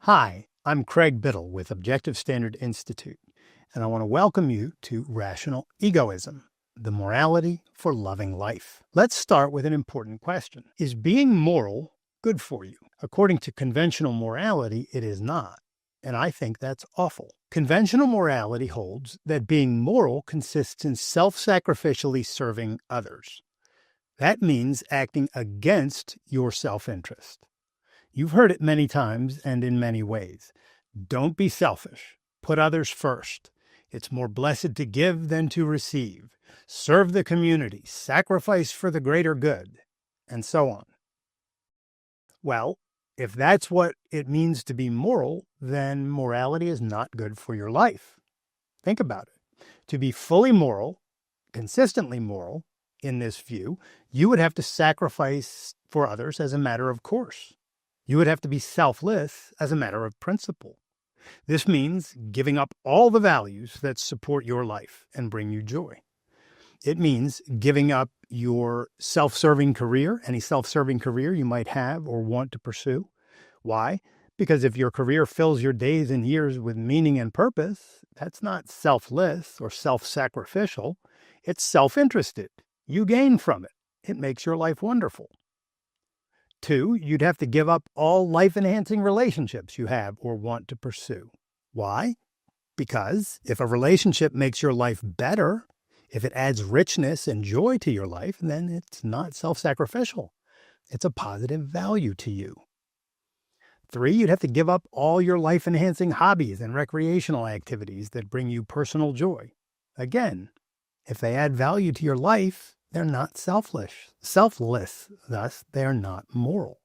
Hi, I'm Craig Biddle with Objective Standard Institute, and I want to welcome you to Rational Egoism, the morality for loving life. Let's start with an important question. Is being moral good for you? According to conventional morality, it is not, and I think that's awful. Conventional morality holds that being moral consists in self-sacrificially serving others. That means acting against your self-interest. You've heard it many times and in many ways. Don't be selfish. Put others first. It's more blessed to give than to receive. Serve the community. Sacrifice for the greater good. And so on. Well, if that's what it means to be moral, then morality is not good for your life. Think about it. To be fully moral, consistently moral, in this view, you would have to sacrifice for others as a matter of course. You would have to be selfless as a matter of principle. This means giving up all the values that support your life and bring you joy. It means giving up your self-serving career, any self-serving career you might have or want to pursue. Why? Because if your career fills your days and years with meaning and purpose, that's not selfless or self-sacrificial. It's self-interested. You gain from it. It makes your life wonderful. 2, you'd have to give up all life-enhancing relationships you have or want to pursue. Why? Because if a relationship makes your life better, if it adds richness and joy to your life, then it's not self-sacrificial. It's a positive value to you. 3, you'd have to give up all your life-enhancing hobbies and recreational activities that bring you personal joy. Again, if they add value to your life, they're not selfless. Thus, they're not moral,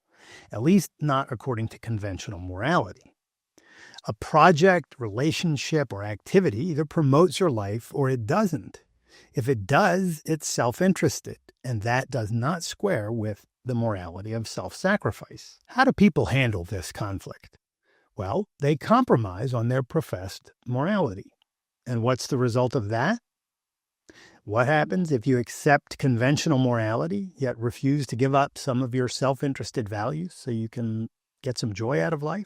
at least not according to conventional morality. A project, relationship, or activity either promotes your life or it doesn't. If it does, it's self-interested, and that does not square with the morality of self-sacrifice. How do people handle this conflict? Well, they compromise on their professed morality. And what's the result of that? What happens if you accept conventional morality, yet refuse to give up some of your self-interested values so you can get some joy out of life?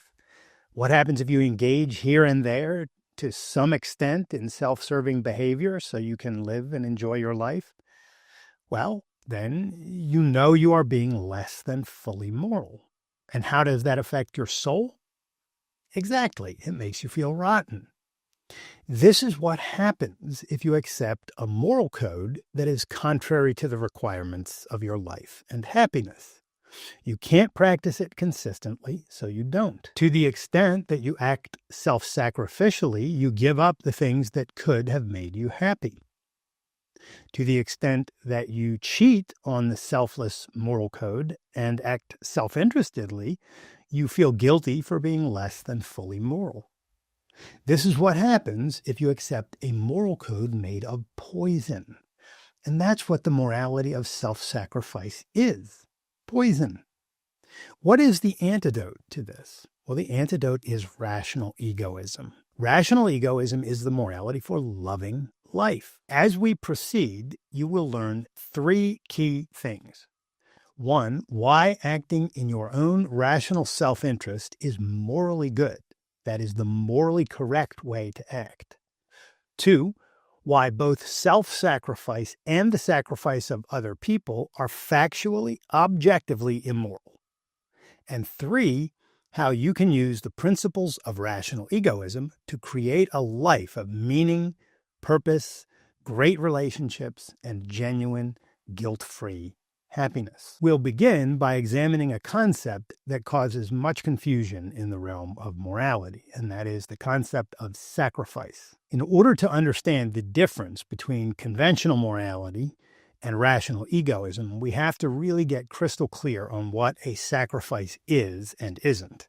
What happens if you engage here and there to some extent in self-serving behavior so you can live and enjoy your life? Well, then you know you are being less than fully moral. And how does that affect your soul? Exactly. It makes you feel rotten. This is what happens if you accept a moral code that is contrary to the requirements of your life and happiness. You can't practice it consistently, so you don't. To the extent that you act self-sacrificially, you give up the things that could have made you happy. To the extent that you cheat on the selfless moral code and act self-interestedly, you feel guilty for being less than fully moral. This is what happens if you accept a moral code made of poison. And that's what the morality of self-sacrifice is. Poison. What is the antidote to this? Well, the antidote is rational egoism. Rational egoism is the morality for loving life. As we proceed, you will learn 3 key things. 1, why acting in your own rational self-interest is morally good. That is the morally correct way to act. 2, why both self-sacrifice and the sacrifice of other people are factually, objectively immoral. And 3, how you can use the principles of rational egoism to create a life of meaning, purpose, great relationships, and genuine, guilt-free happiness. We'll begin by examining a concept that causes much confusion in the realm of morality, and that is the concept of sacrifice. In order to understand the difference between conventional morality and rational egoism, we have to really get crystal clear on what a sacrifice is and isn't.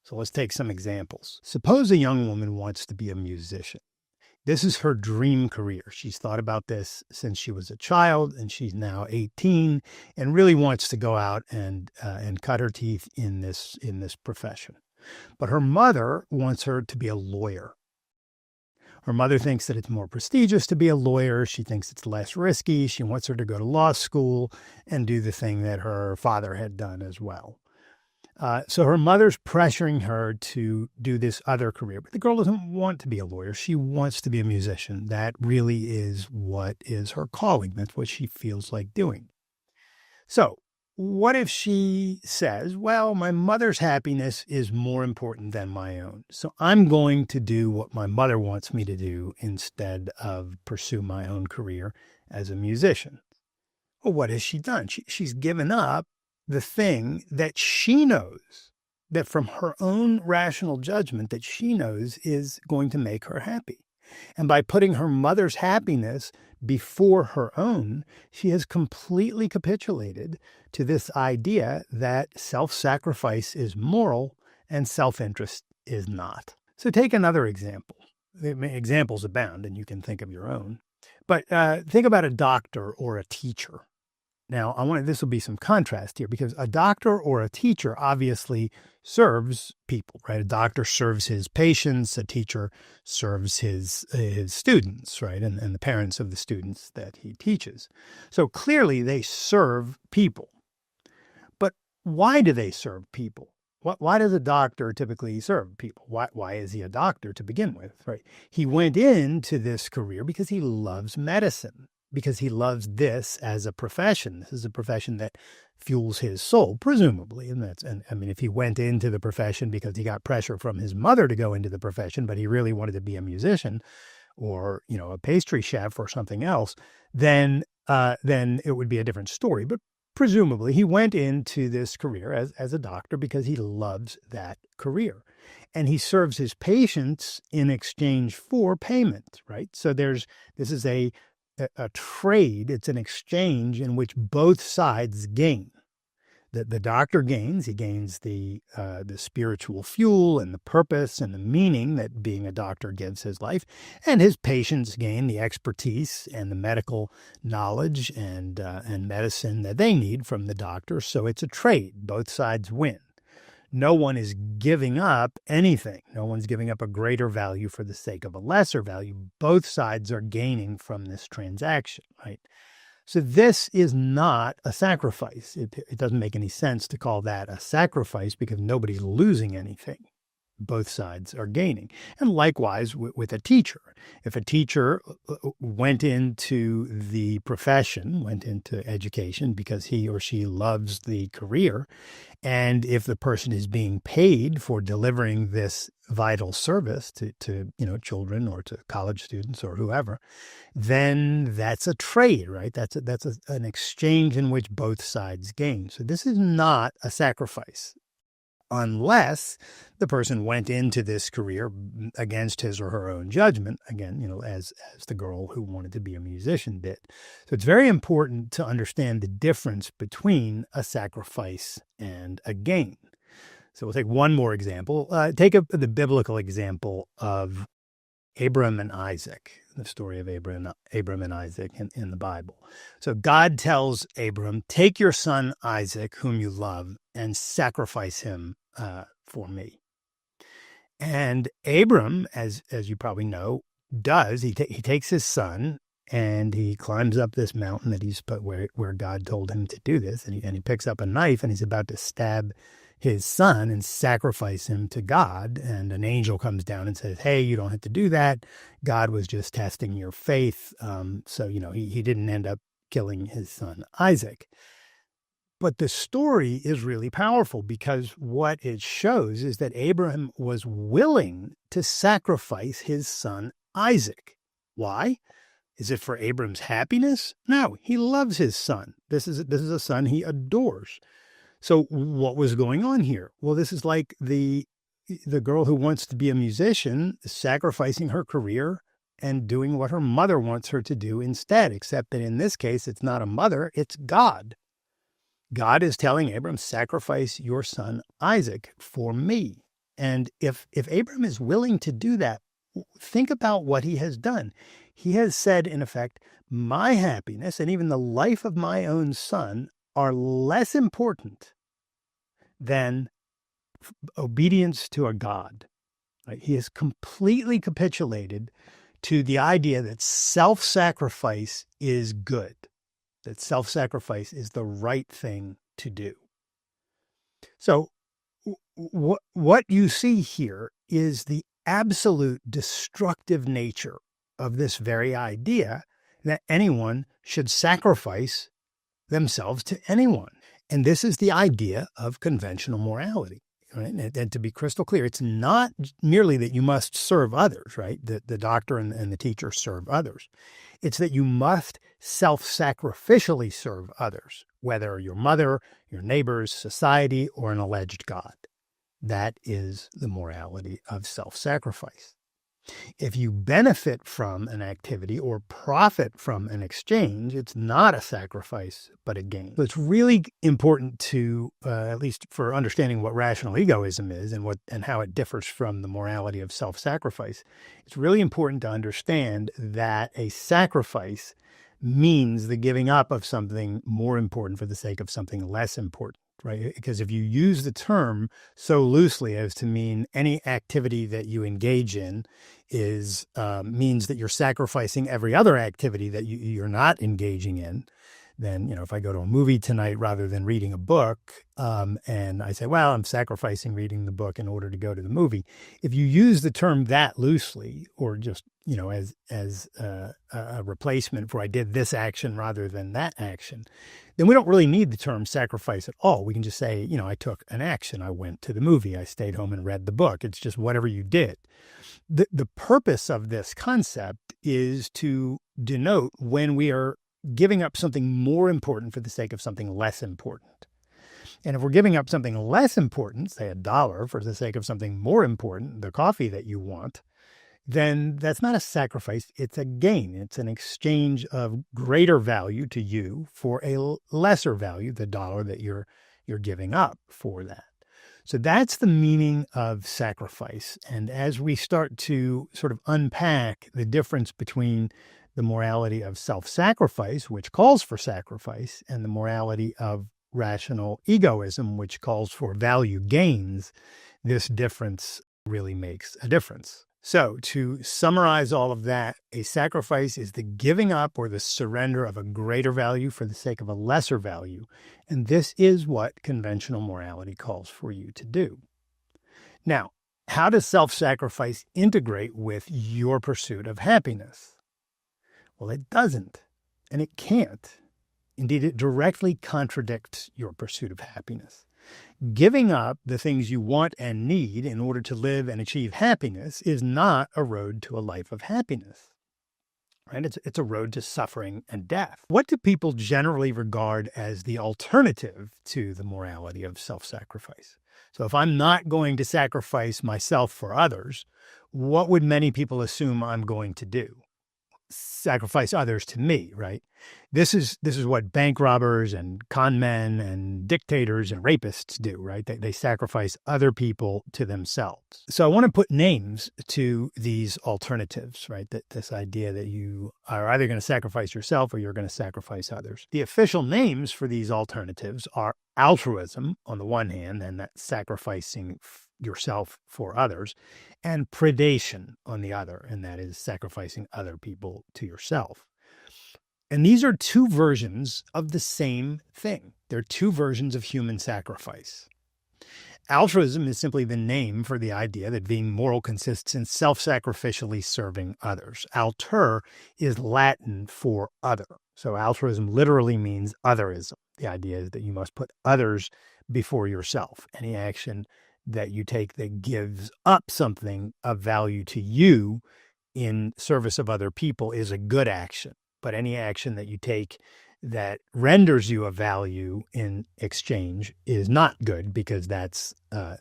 So let's take some examples. Suppose a young woman wants to be a musician. This is her dream career. She's thought about this since she was a child, and she's now 18 and really wants to go out and cut her teeth in this profession. But her mother wants her to be a lawyer. Her mother thinks that it's more prestigious to be a lawyer. She thinks it's less risky. She wants her to go to law school and do the thing that her father had done as well. So her mother's pressuring her to do this other career, but the girl doesn't want to be a lawyer. She wants to be a musician. That really is what is her calling. That's what she feels like doing. So what if she says, well, my mother's happiness is more important than my own. So I'm going to do what my mother wants me to do instead of pursue my own career as a musician. Well, what has she done? She's given up the thing that she knows, that from her own rational judgment, that she knows is going to make her happy. And by putting her mother's happiness before her own, she has completely capitulated to this idea that self-sacrifice is moral and self-interest is not. So take another example. Examples abound, and you can think of your own. But think about a doctor or a teacher. Now, this will be some contrast here, because a doctor or a teacher obviously serves people, right? A doctor serves his patients, a teacher serves his students, right? And the parents of the students that he teaches. So clearly they serve people. But why do they serve people? Why does a doctor typically serve people? Why is he a doctor to begin with, right? He went into this career because he loves medicine, because he loves this as a profession. This is a profession that fuels his soul, presumably. And I mean, if he went into the profession because he got pressure from his mother to go into the profession, but he really wanted to be a musician or, a pastry chef or something else, then it would be a different story. But presumably he went into this career as a doctor because he loves that career. And he serves his patients in exchange for payment, right? So this is a trade. It's an exchange in which both sides gain. The doctor gains. He gains the spiritual fuel and the purpose and the meaning that being a doctor gives his life, and his patients gain the expertise and the medical knowledge and medicine that they need from the doctor. So it's a trade. Both sides win. No one is giving up anything. No one's giving up a greater value for the sake of a lesser value. Both sides are gaining from this transaction, right? So this is not a sacrifice. It doesn't make any sense to call that a sacrifice because nobody's losing anything. Both sides are gaining. And likewise with a teacher. If a teacher went into the profession, went into education because he or she loves the career, and if the person is being paid for delivering this vital service to children or to college students or whoever, then that's a trade, right? That's an exchange in which both sides gain. So this is not a sacrifice, unless the person went into this career against his or her own judgment, again, as the girl who wanted to be a musician did. So it's very important to understand the difference between a sacrifice and a gain. So we'll take one more example. Take the biblical example of Abram and Isaac, the story of Abram and Isaac in the Bible. So God tells Abram, take your son Isaac, whom you love, and sacrifice him for me. And Abram, as you probably know, does. He takes his son and he climbs up this mountain that he's put where God told him to do this, and he picks up a knife and he's about to stab his son and sacrifice him to God. And an angel comes down and says, hey, you don't have to do that. God was just testing your faith. So, he didn't end up killing his son Isaac. But the story is really powerful because what it shows is that Abraham was willing to sacrifice his son Isaac. Why? Is it for Abraham's happiness? No, he loves his son. This is a son he adores. So what was going on here? Well, this is like the girl who wants to be a musician sacrificing her career and doing what her mother wants her to do instead, except that in this case, it's not a mother, it's God. God is telling Abram, sacrifice your son Isaac for me. And if Abram is willing to do that, think about what he has done. He has said, in effect, my happiness and even the life of my own son are less important than obedience to a God. Right? He has completely capitulated to the idea that self-sacrifice is good, that self-sacrifice is the right thing to do. So what you see here is the absolute destructive nature of this very idea that anyone should sacrifice themselves to anyone. And this is the idea of conventional morality. Right? And to be crystal clear, it's not merely that you must serve others, right? The doctor and the teacher serve others. It's that you must self-sacrificially serve others, whether your mother, your neighbors, society, or an alleged God. That is the morality of self-sacrifice. If you benefit from an activity or profit from an exchange, it's not a sacrifice, but a gain. So it's really important to, at least for understanding what rational egoism is and how it differs from the morality of self-sacrifice, it's really important to understand that a sacrifice means the giving up of something more important for the sake of something less important. Right? Because if you use the term so loosely as to mean any activity that you engage in means that you're sacrificing every other activity that you're not engaging in, then, if I go to a movie tonight rather than reading a book, and I say, well, I'm sacrificing reading the book in order to go to the movie. If you use the term that loosely, or just, as a replacement for I did this action rather than that action, then we don't really need the term sacrifice at all. We can just say, I took an action. I went to the movie. I stayed home and read the book. It's just whatever you did. The purpose of this concept is to denote when we are giving up something more important for the sake of something less important. And if we're giving up something less important, say $1 for the sake of something more important, the coffee that you want, then that's not a sacrifice, it's a gain. It's an exchange of greater value to you for a lesser value, the dollar that you're giving up for that. So that's the meaning of sacrifice. And as we start to sort of unpack the difference between the morality of self-sacrifice, which calls for sacrifice, and the morality of rational egoism, which calls for value gains, this difference really makes a difference. So to summarize all of that, a sacrifice is the giving up or the surrender of a greater value for the sake of a lesser value. And this is what conventional morality calls for you to do. Now, how does self-sacrifice integrate with your pursuit of happiness? Well, it doesn't, and it can't. Indeed, it directly contradicts your pursuit of happiness. Giving up the things you want and need in order to live and achieve happiness is not a road to a life of happiness. Right? It's a road to suffering and death. What do people generally regard as the alternative to the morality of self-sacrifice? So if I'm not going to sacrifice myself for others, what would many people assume I'm going to do? Sacrifice others to me, right? This is what bank robbers and con men and dictators and rapists do, right? They sacrifice other people to themselves. So I want to put names to these alternatives, right? This idea that you are either going to sacrifice yourself or you're going to sacrifice others. The official names for these alternatives are altruism on the one hand, and that's sacrificing yourself for others, and predation on the other, and that is sacrificing other people to yourself. And these are two versions of the same thing. They're two versions of human sacrifice. Altruism is simply the name for the idea that being moral consists in self-sacrificially serving others. Alter is Latin for other. So altruism literally means otherism. The idea is that you must put others before yourself. Any action that you take that gives up something of value to you in service of other people is a good action. But any action that you take that renders you a value in exchange is not good, because that's a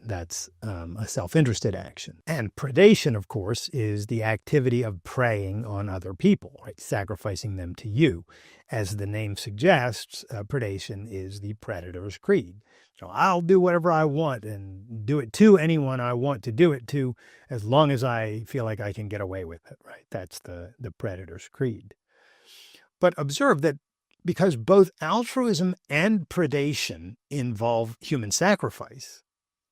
self-interested action. And predation, of course, is the activity of preying on other people, right? Sacrificing them to you. As the name suggests, predation is the predator's creed. So I'll do whatever I want and do it to anyone I want to do it to, as long as I feel like I can get away with it, right? That's the predator's creed. But observe that because both altruism and predation involve human sacrifice,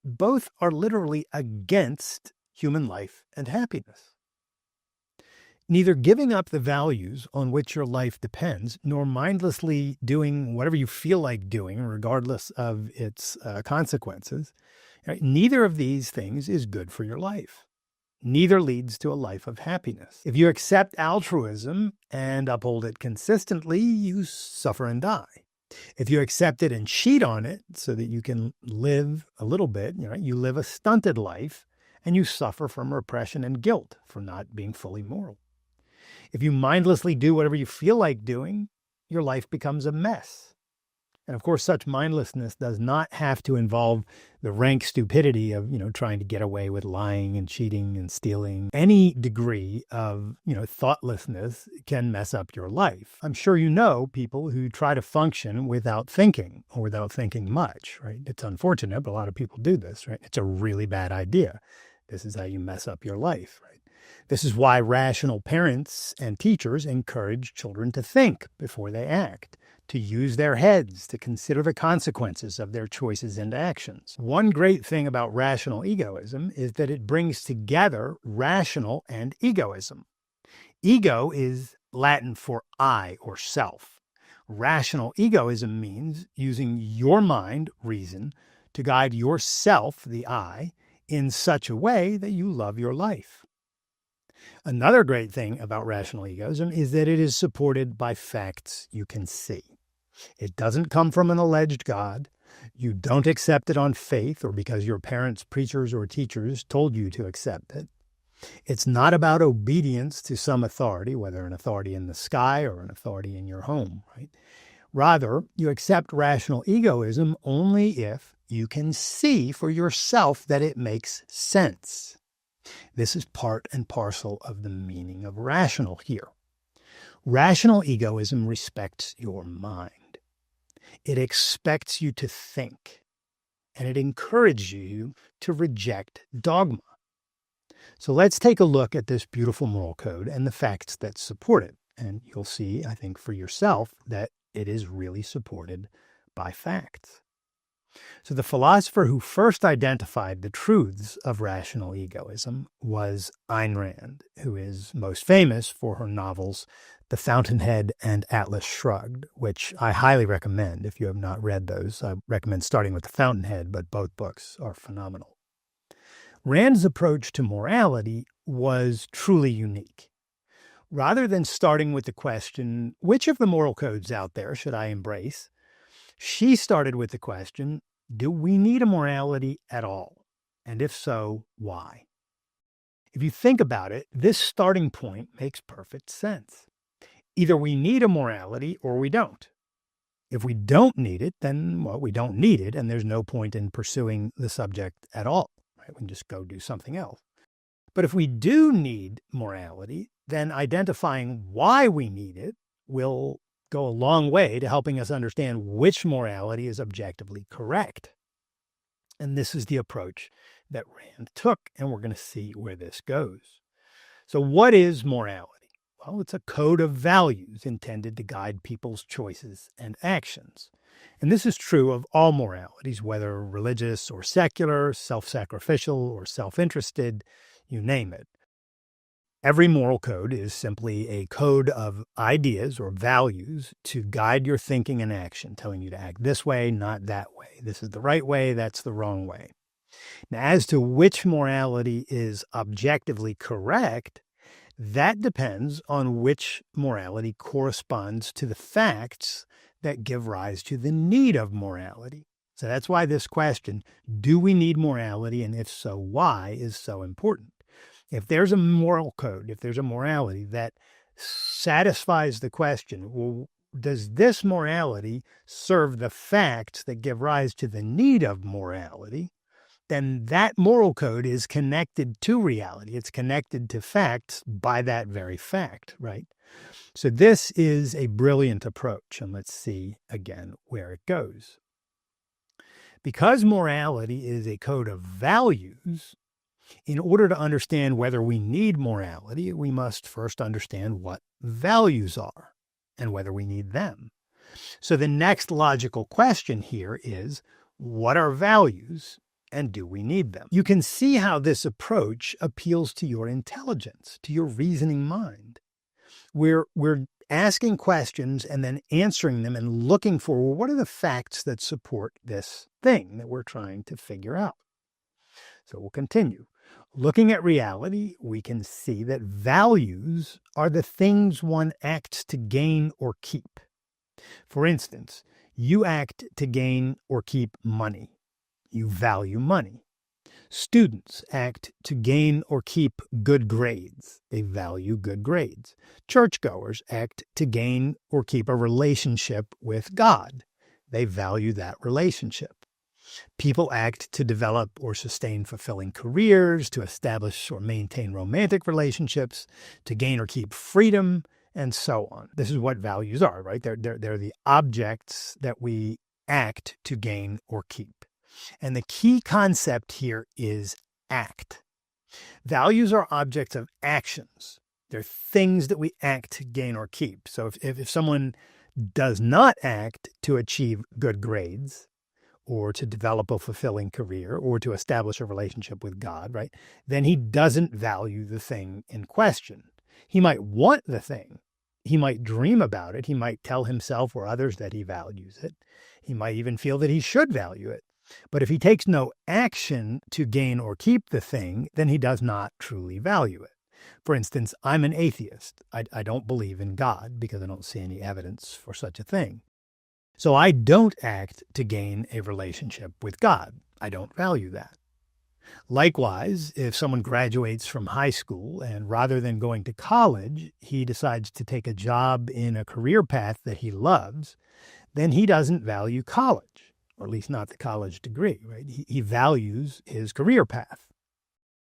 both are literally against human life and happiness. Neither giving up the values on which your life depends, nor mindlessly doing whatever you feel like doing, regardless of its consequences, Right? Neither of these things is good for your life. Neither leads to a life of happiness. If you accept altruism and uphold it consistently, you suffer and die. If you accept it and cheat on it so that you can live a little bit, you live a stunted life and you suffer from repression and guilt for not being fully moral. If you mindlessly do whatever you feel like doing, your life becomes a mess. And of course, such mindlessness does not have to involve the rank stupidity of, trying to get away with lying and cheating and stealing. Any degree of, thoughtlessness can mess up your life. I'm sure you know people who try to function without thinking or without thinking much, right? It's unfortunate, but a lot of people do this, right? It's a really bad idea. This is how you mess up your life, right? This is why rational parents and teachers encourage children to think before they act, to use their heads, to consider the consequences of their choices and actions. One great thing about rational egoism is that it brings together rational and egoism. Ego is Latin for I or self. Rational egoism means using your mind, reason, to guide yourself, the I, in such a way that you love your life. Another great thing about rational egoism is that it is supported by facts you can see. It doesn't come from an alleged God. You don't accept it on faith or because your parents, preachers, or teachers told you to accept it. It's not about obedience to some authority, whether an authority in the sky or an authority in your home, right? Rather, you accept rational egoism only if you can see for yourself that it makes sense. This is part and parcel of the meaning of rational here. Rational egoism respects your mind. It expects you to think, and it encourages you to reject dogma. So let's take a look at this beautiful moral code and the facts that support it. And you'll see, I think, for yourself that it is really supported by facts. So the philosopher who first identified the truths of rational egoism was Ayn Rand, who is most famous for her novels The Fountainhead and Atlas Shrugged, which I highly recommend. If you have not read those, I recommend starting with The Fountainhead, but both books are phenomenal. Rand's approach to morality was truly unique. Rather than starting with the question, which of the moral codes out there should I embrace? She started with the question, do we need a morality at all? And if so, why? If you think about it, this starting point makes perfect sense. Either we need a morality or we don't. If we don't need it, then, we don't need it, and there's no point in pursuing the subject at all. Right? We can just go do something else. But if we do need morality, then identifying why we need it will go a long way to helping us understand which morality is objectively correct. And this is the approach that Rand took, and we're going to see where this goes. So what is morality? Well, it's a code of values intended to guide people's choices and actions. And this is true of all moralities, whether religious or secular, self-sacrificial or self-interested, you name it. Every moral code is simply a code of ideas or values to guide your thinking and action, telling you to act this way, not that way. This is the right way, that's the wrong way. Now, as to which morality is objectively correct, that depends on which morality corresponds to the facts that give rise to the need of morality. So that's why this question, do we need morality, and if so, why, is so important. If there's a moral code, if there's a morality that satisfies the question, well, does this morality serve the facts that give rise to the need of morality? Then that moral code is connected to reality. It's connected to facts by that very fact, right? So this is a brilliant approach, and let's see again where it goes. Because morality is a code of values, in order to understand whether we need morality, we must first understand what values are and whether we need them. So the next logical question here is, what are values and do we need them? You can see how this approach appeals to your intelligence, to your reasoning mind. We're asking questions and then answering them and looking for, well, what are the facts that support this thing that we're trying to figure out? So we'll continue. Looking at reality, we can see that values are the things one acts to gain or keep. For instance, you act to gain or keep money. You value money. Students act to gain or keep good grades. They value good grades. Churchgoers act to gain or keep a relationship with God. They value that relationship. People act to develop or sustain fulfilling careers, to establish or maintain romantic relationships, to gain or keep freedom, and so on. This is what values are, right? They're the objects that we act to gain or keep. And the key concept here is act. Values are objects of actions. They're things that we act to gain or keep. So if someone does not act to achieve good grades, or to develop a fulfilling career, or to establish a relationship with God, right, then he doesn't value the thing in question. He might want the thing. He might dream about it. He might tell himself or others that he values it. He might even feel that he should value it. But if he takes no action to gain or keep the thing, then he does not truly value it. For instance, I'm an atheist. I don't believe in God because I don't see any evidence for such a thing. So I don't act to gain a relationship with God. I don't value that. Likewise, if someone graduates from high school and rather than going to college, he decides to take a job in a career path that he loves, then he doesn't value college, or at least not the college degree, right? He values his career path.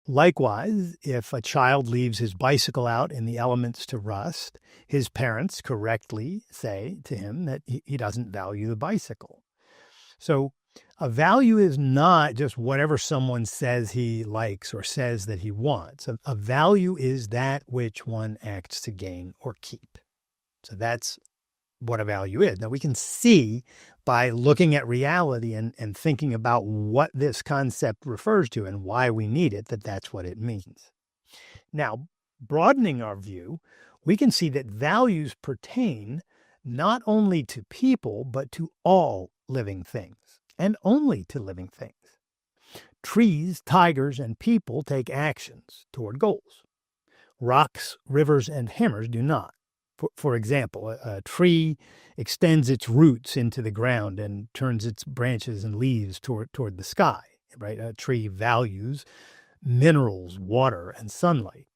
Likewise, if a child leaves his bicycle out in the elements to rust, his parents correctly say to him that he doesn't value the bicycle. So a value is not just whatever someone says he likes or says that he wants. A value is that which one acts to gain or keep. So that's what a value is. Now, we can see by looking at reality and thinking about what this concept refers to and why we need it, that that's what it means. Now, broadening our view, we can see that values pertain not only to people, but to all living things, and only to living things. Trees, tigers, and people take actions toward goals. Rocks, rivers, and hammers do not. For example, a tree extends its roots into the ground and turns its branches and leaves toward the sky, right? A tree values minerals, water, and sunlight.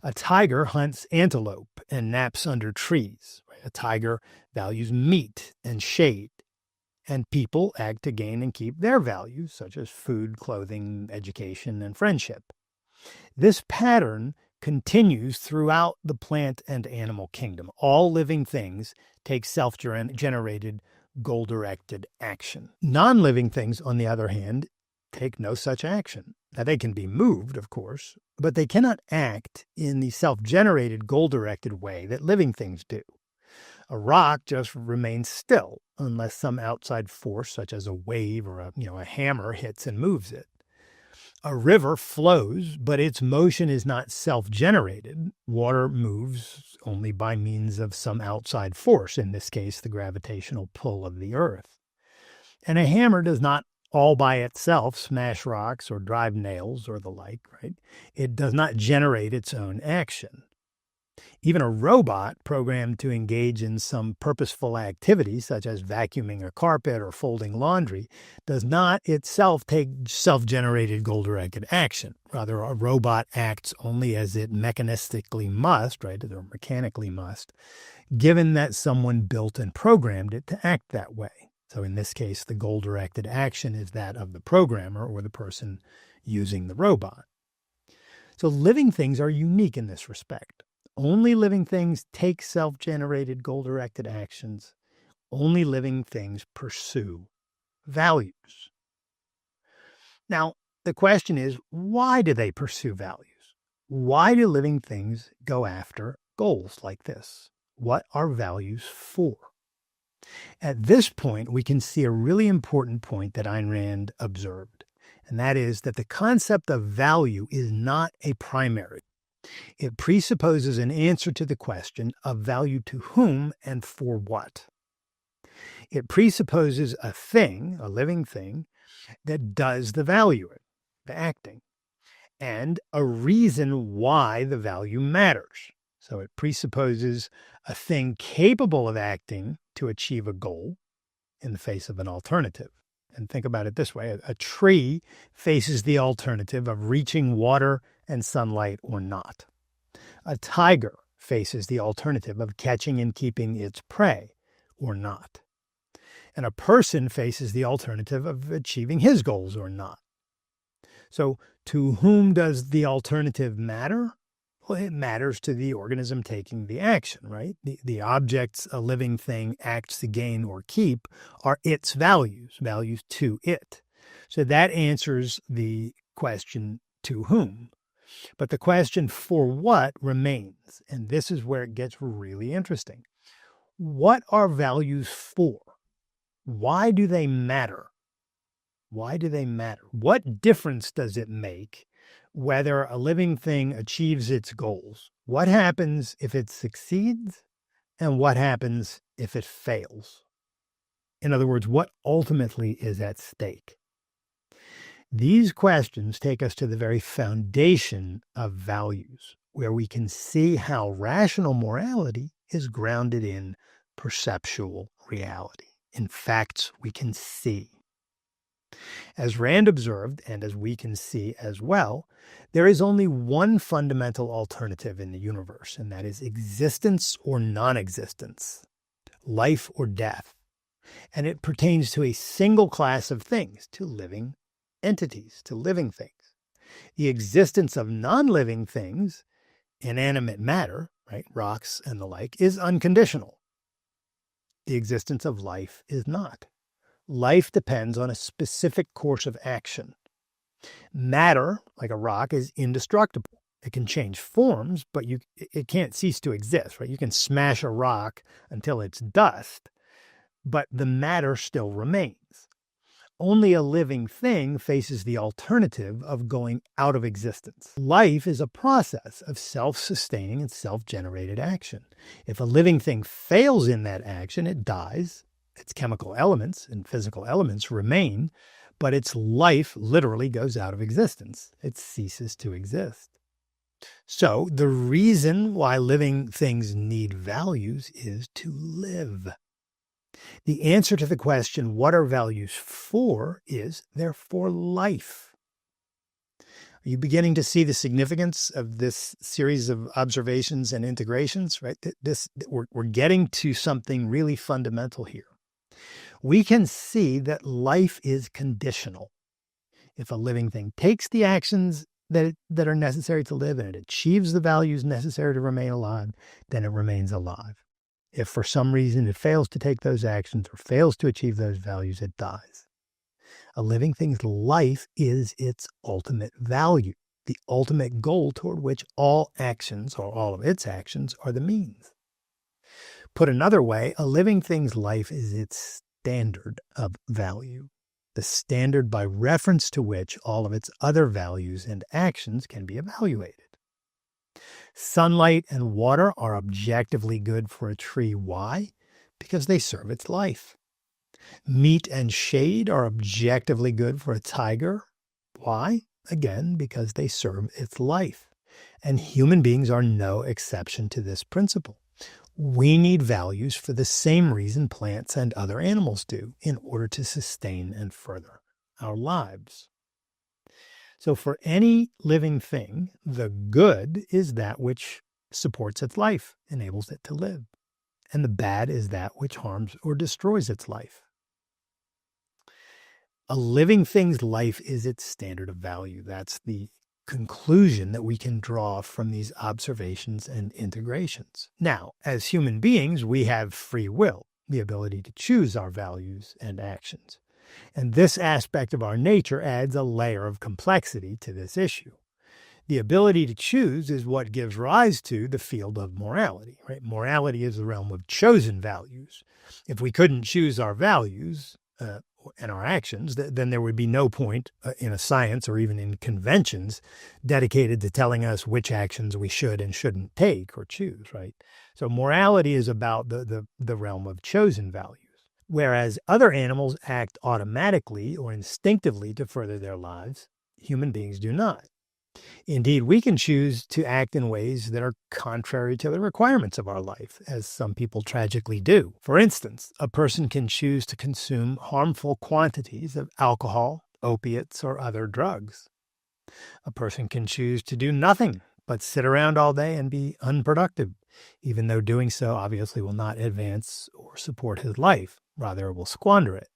A tiger hunts antelope and naps under trees. Right? A tiger values meat and shade. And people act to gain and keep their values, such as food, clothing, education, and friendship. This pattern continues throughout the plant and animal kingdom. All living things take self-generated, goal-directed action. Non-living things, on the other hand, take no such action. Now, they can be moved, of course, but they cannot act in the self-generated, goal-directed way that living things do. A rock just remains still unless some outside force, such as a wave or a hammer, hits and moves it. A river flows, but its motion is not self-generated. Water moves only by means of some outside force, in this case, the gravitational pull of the earth. And a hammer does not all by itself smash rocks or drive nails or the like, right? It does not generate its own action. Even a robot programmed to engage in some purposeful activity, such as vacuuming a carpet or folding laundry, does not itself take self-generated goal-directed action. Rather, a robot acts only as it mechanistically must, right, or mechanically must, given that someone built and programmed it to act that way. So in this case, the goal-directed action is that of the programmer or the person using the robot. So living things are unique in this respect. Only living things take self-generated, goal-directed actions. Only living things pursue values. Now, the question is, why do they pursue values? Why do living things go after goals like this? What are values for? At this point, we can see a really important point that Ayn Rand observed, and that is that the concept of value is not a primary. It presupposes an answer to the question of value to whom and for what. It presupposes a thing, a living thing, that does the valuing. to acting, and a reason why the value matters. So it presupposes a thing capable of acting to achieve a goal in the face of an alternative. And think about it this way. A tree faces the alternative of reaching water and sunlight or not. A tiger faces the alternative of catching and keeping its prey or not. And a person faces the alternative of achieving his goals or not. So to whom does the alternative matter? Well, it matters to the organism taking the action, right? The objects a living thing acts to gain or keep are its values to it. So that answers the question, to whom? But the question, for what, remains. And this is where it gets really interesting. What are values for? Why do they matter? Why do they matter? What difference does it make whether a living thing achieves its goals? What happens if it succeeds? And what happens if it fails? In other words, what ultimately is at stake? These questions take us to the very foundation of values, where we can see how rational morality is grounded in perceptual reality, in facts we can see. As Rand observed, and as we can see as well, there is only one fundamental alternative in the universe, and that is existence or non-existence, life or death. And it pertains to a single class of things, to living entities, to living things. The existence of non-living things, inanimate matter, right, rocks and the like, is unconditional. The existence of life is not. Life depends on a specific course of action. Matter, like a rock, is indestructible. It can change forms, but it can't cease to exist, right? You can smash a rock until it's dust, but the matter still remains. Only a living thing faces the alternative of going out of existence. Life is a process of self-sustaining and self-generated action. If a living thing fails in that action, it dies. Its chemical elements and physical elements remain, but its life literally goes out of existence. It ceases to exist. So the reason why living things need values is to live. The answer to the question, what are values for, is they're for life. Are you beginning to see the significance of this series of observations and integrations? Right? We're getting to something really fundamental here. We can see that life is conditional. If a living thing takes the actions that are necessary to live and it achieves the values necessary to remain alive, then it remains alive. If for some reason it fails to take those actions or fails to achieve those values, it dies. A living thing's life is its ultimate value, the ultimate goal toward which all actions, or all of its actions, are the means. Put another way, a living thing's life is its standard of value, the standard by reference to which all of its other values and actions can be evaluated. Sunlight and water are objectively good for a tree. Why? Because they serve its life. Meat and shade are objectively good for a tiger. Why? Again, because they serve its life. And human beings are no exception to this principle. We need values for the same reason plants and other animals do, in order to sustain and further our lives. So for any living thing, the good is that which supports its life, enables it to live. And the bad is that which harms or destroys its life. A living thing's life is its standard of value. That's the conclusion that we can draw from these observations and integrations. Now, as human beings, we have free will, the ability to choose our values and actions. And this aspect of our nature adds a layer of complexity to this issue. The ability to choose is what gives rise to the field of morality, right? Morality is the realm of chosen values. If we couldn't choose our values and our actions, then there would be no point in a science or even in conventions dedicated to telling us which actions we should and shouldn't take or choose, right? So morality is about the realm of chosen values. Whereas other animals act automatically or instinctively to further their lives, human beings do not. Indeed, we can choose to act in ways that are contrary to the requirements of our life, as some people tragically do. For instance, a person can choose to consume harmful quantities of alcohol, opiates, or other drugs. A person can choose to do nothing but sit around all day and be unproductive, even though doing so obviously will not advance or support his life. Rather, it will squander it.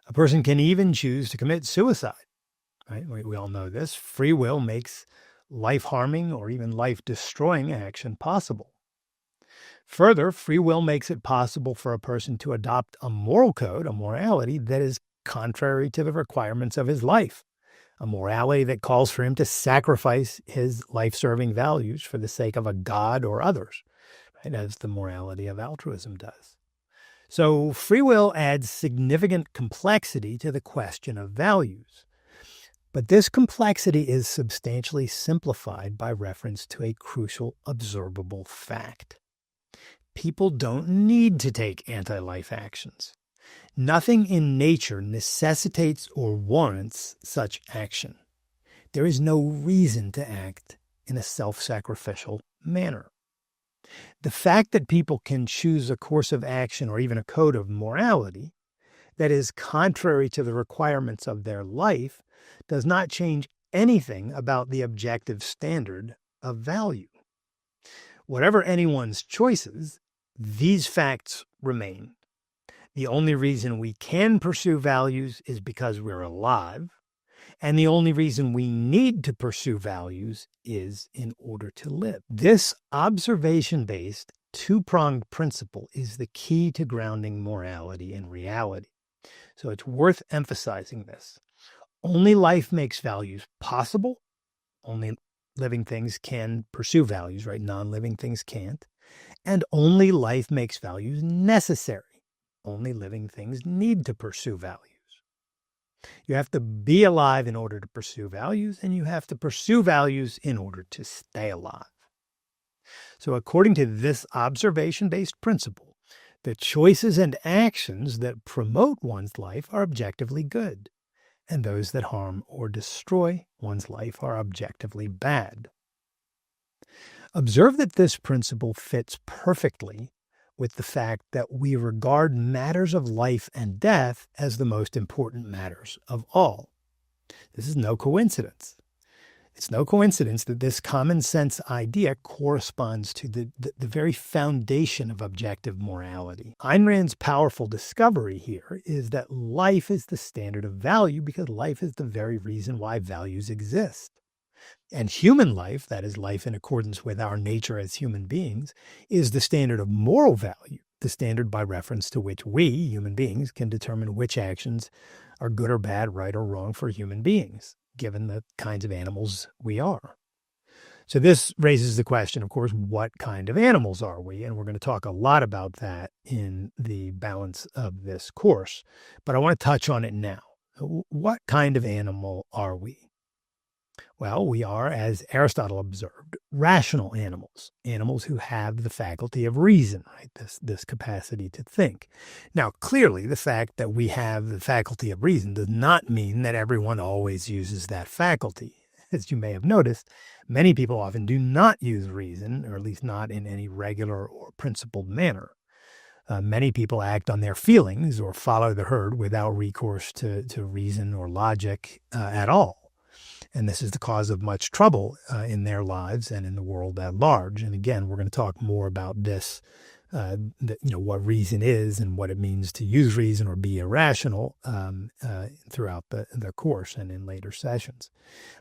A person can even choose to commit suicide. Right? We all know this. Free will makes life-harming or even life-destroying action possible. Further, free will makes it possible for a person to adopt a moral code, a morality that is contrary to the requirements of his life, a morality that calls for him to sacrifice his life-serving values for the sake of a god or others, right? As the morality of altruism does. So free will adds significant complexity to the question of values. But this complexity is substantially simplified by reference to a crucial observable fact. People don't need to take anti-life actions. Nothing in nature necessitates or warrants such action. There is no reason to act in a self-sacrificial manner. The fact that people can choose a course of action or even a code of morality that is contrary to the requirements of their life does not change anything about the objective standard of value. Whatever anyone's choices, these facts remain. The only reason we can pursue values is because we're alive, and the only reason we need to pursue values is in order to live. This observation-based, two-pronged principle is the key to grounding morality in reality. So it's worth emphasizing this. Only life makes values possible. Only living things can pursue values, right? Non-living things can't. And only life makes values necessary. Only living things need to pursue values. You have to be alive in order to pursue values, and you have to pursue values in order to stay alive. So according to this observation-based principle, the choices and actions that promote one's life are objectively good, and those that harm or destroy one's life are objectively bad. Observe that this principle fits perfectly with the fact that we regard matters of life and death as the most important matters of all. This is no coincidence. It's no coincidence that this common sense idea corresponds to the very foundation of objective morality. Ayn Rand's powerful discovery here is that life is the standard of value because life is the very reason why values exist. And human life, that is life in accordance with our nature as human beings, is the standard of moral value, the standard by reference to which we, human beings, can determine which actions are good or bad, right or wrong for human beings, given the kinds of animals we are. So this raises the question, of course, what kind of animals are we? And we're going to talk a lot about that in the balance of this course. But I want to touch on it now. What kind of animal are we? Well, we are, as Aristotle observed, rational animals, animals who have the faculty of reason, right? This capacity to think. Now, clearly, the fact that we have the faculty of reason does not mean that everyone always uses that faculty. As you may have noticed, many people often do not use reason, or at least not in any regular or principled manner. Many people act on their feelings or follow the herd without recourse to reason or logic at all. And this is the cause of much trouble in their lives and in the world at large. And again, we're going to talk more about this, what reason is and what it means to use reason or be irrational throughout the course and in later sessions.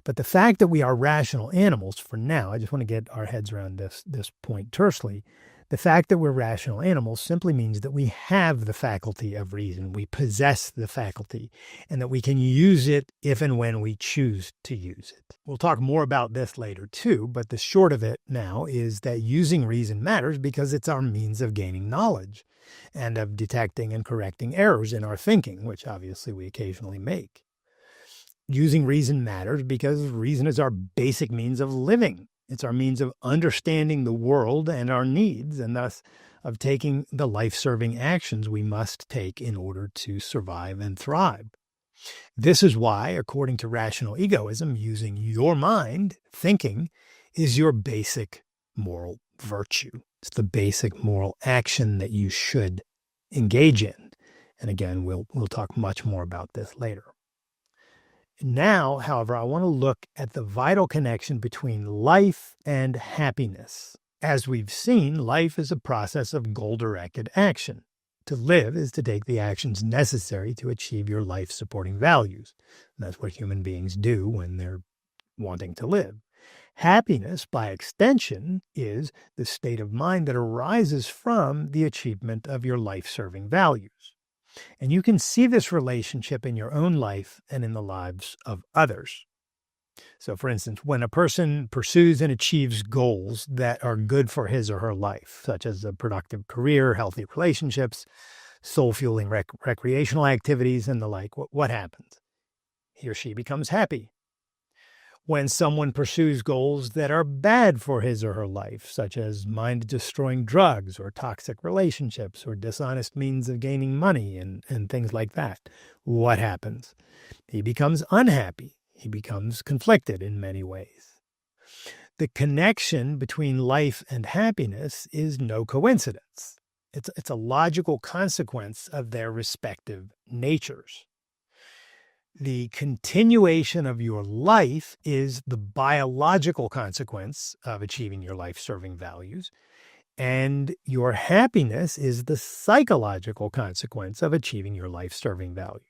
But the fact that we are rational animals for now, I just want to get our heads around this point tersely. The fact that we're rational animals simply means that we have the faculty of reason. We possess the faculty, and that we can use it if and when we choose to use it. We'll talk more about this later too, but the short of it now is that using reason matters because it's our means of gaining knowledge and of detecting and correcting errors in our thinking, which obviously we occasionally make. Using reason matters because reason is our basic means of living. It's our means of understanding the world and our needs, and thus of taking the life-serving actions we must take in order to survive and thrive. This is why, according to rational egoism, using your mind, thinking, is your basic moral virtue. It's the basic moral action that you should engage in. And again, we'll talk much more about this later. Now, however, I want to look at the vital connection between life and happiness. As we've seen, life is a process of goal-directed action. To live is to take the actions necessary to achieve your life-supporting values. And that's what human beings do when they're wanting to live. Happiness, by extension, is the state of mind that arises from the achievement of your life-serving values. And you can see this relationship in your own life and in the lives of others. So, for instance, when a person pursues and achieves goals that are good for his or her life, such as a productive career, healthy relationships, soul-fueling recreational activities, and the like, what happens? He or she becomes happy. When someone pursues goals that are bad for his or her life, such as mind-destroying drugs or toxic relationships or dishonest means of gaining money and things like that, what happens? He becomes unhappy. He becomes conflicted in many ways. The connection between life and happiness is no coincidence. It's a logical consequence of their respective natures. The continuation of your life is the biological consequence of achieving your life-serving values, and your happiness is the psychological consequence of achieving your life-serving values.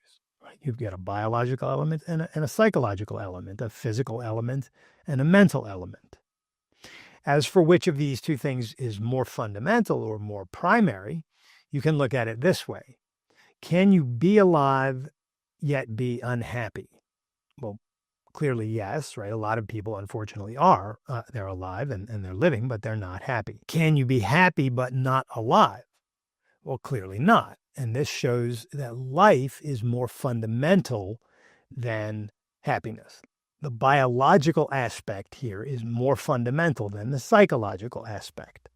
Right? You've got a biological element and a psychological element, a physical element and a mental element. As for which of these two things is more fundamental or more primary, you can look at it this way. Can you be alive yet be unhappy? Well, clearly, yes, right? A lot of people, unfortunately, are. They're alive and they're living, but they're not happy. Can you be happy but not alive? Well, clearly not. And this shows that life is more fundamental than happiness. The biological aspect here is more fundamental than the psychological aspect.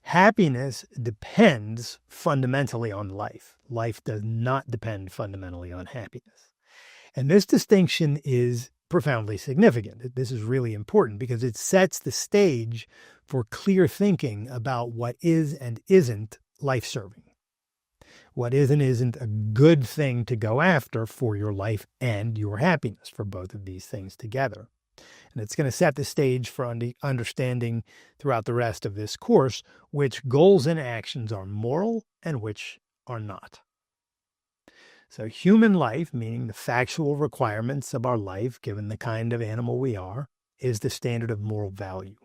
Happiness depends fundamentally on life. Life does not depend fundamentally on happiness. And this distinction is profoundly significant. This is really important because it sets the stage for clear thinking about what is and isn't life-serving. What is and isn't a good thing to go after for your life and your happiness, for both of these things together. And it's going to set the stage for understanding throughout the rest of this course which goals and actions are moral and which are not. So human life, meaning the factual requirements of our life, given the kind of animal we are, is the standard of moral value.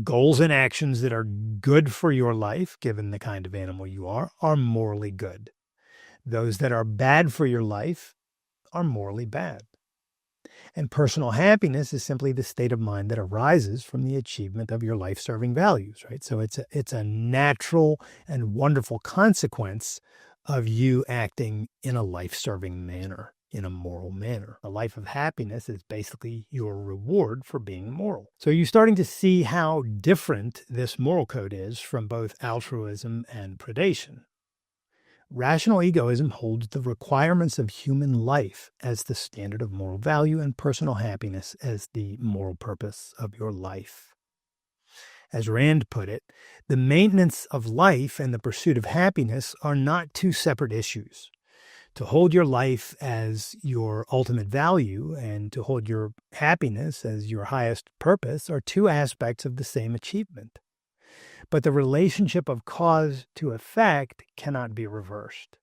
Goals and actions that are good for your life, given the kind of animal you are morally good. Those that are bad for your life are morally bad. And personal happiness is simply the state of mind that arises from the achievement of your life-serving values, right? So it's a natural and wonderful consequence of you acting in a life-serving manner, in a moral manner. A life of happiness is basically your reward for being moral. So you're starting to see how different this moral code is from both altruism and predation. Rational egoism holds the requirements of human life as the standard of moral value and personal happiness as the moral purpose of your life. As Rand put it, the maintenance of life and the pursuit of happiness are not two separate issues. To hold your life as your ultimate value and to hold your happiness as your highest purpose are two aspects of the same achievement. But the relationship of cause to effect cannot be reversed.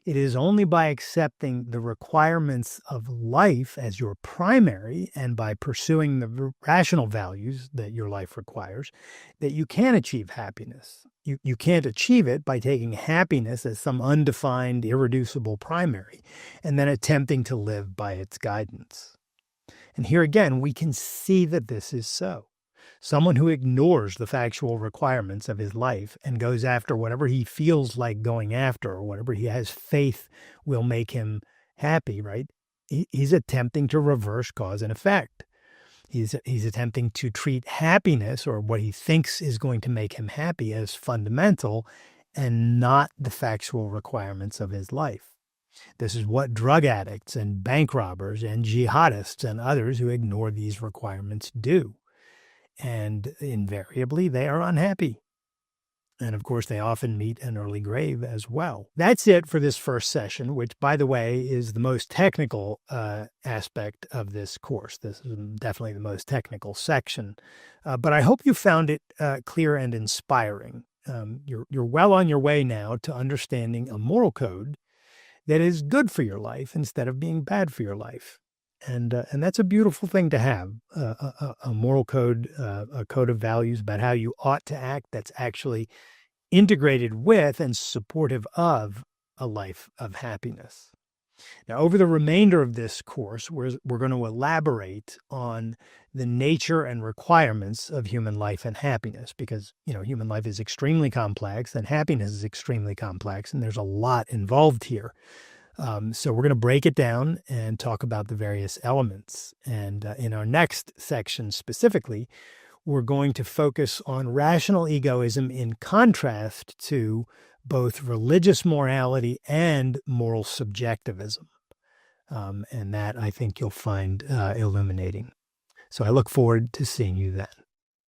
It is only by accepting the requirements of life as your primary and by pursuing the rational values that your life requires that you can achieve happiness. You can't achieve it by taking happiness as some undefined, irreducible primary and then attempting to live by its guidance. And here again, we can see that this is so. Someone who ignores the factual requirements of his life and goes after whatever he feels like going after or whatever he has faith will make him happy, right? He's attempting to reverse cause and effect. He's attempting to treat happiness or what he thinks is going to make him happy as fundamental and not the factual requirements of his life. This is what drug addicts and bank robbers and jihadists and others who ignore these requirements do. And invariably, they are unhappy. And of course, they often meet an early grave as well. That's it for this first session, which, by the way, is the most technical aspect of this course. This is definitely the most technical section. But I hope you found it clear and inspiring. You're well on your way now to understanding a moral code that is good for your life instead of being bad for your life. And that's a beautiful thing to have, a moral code, a code of values about how you ought to act that's actually integrated with and supportive of a life of happiness. Now, over the remainder of this course, we're going to elaborate on the nature and requirements of human life and happiness because, human life is extremely complex and happiness is extremely complex, and there's a lot involved here. So we're going to break it down and talk about the various elements. And in our next section specifically, we're going to focus on rational egoism in contrast to both religious morality and moral subjectivism. And that I think you'll find illuminating. So I look forward to seeing you then.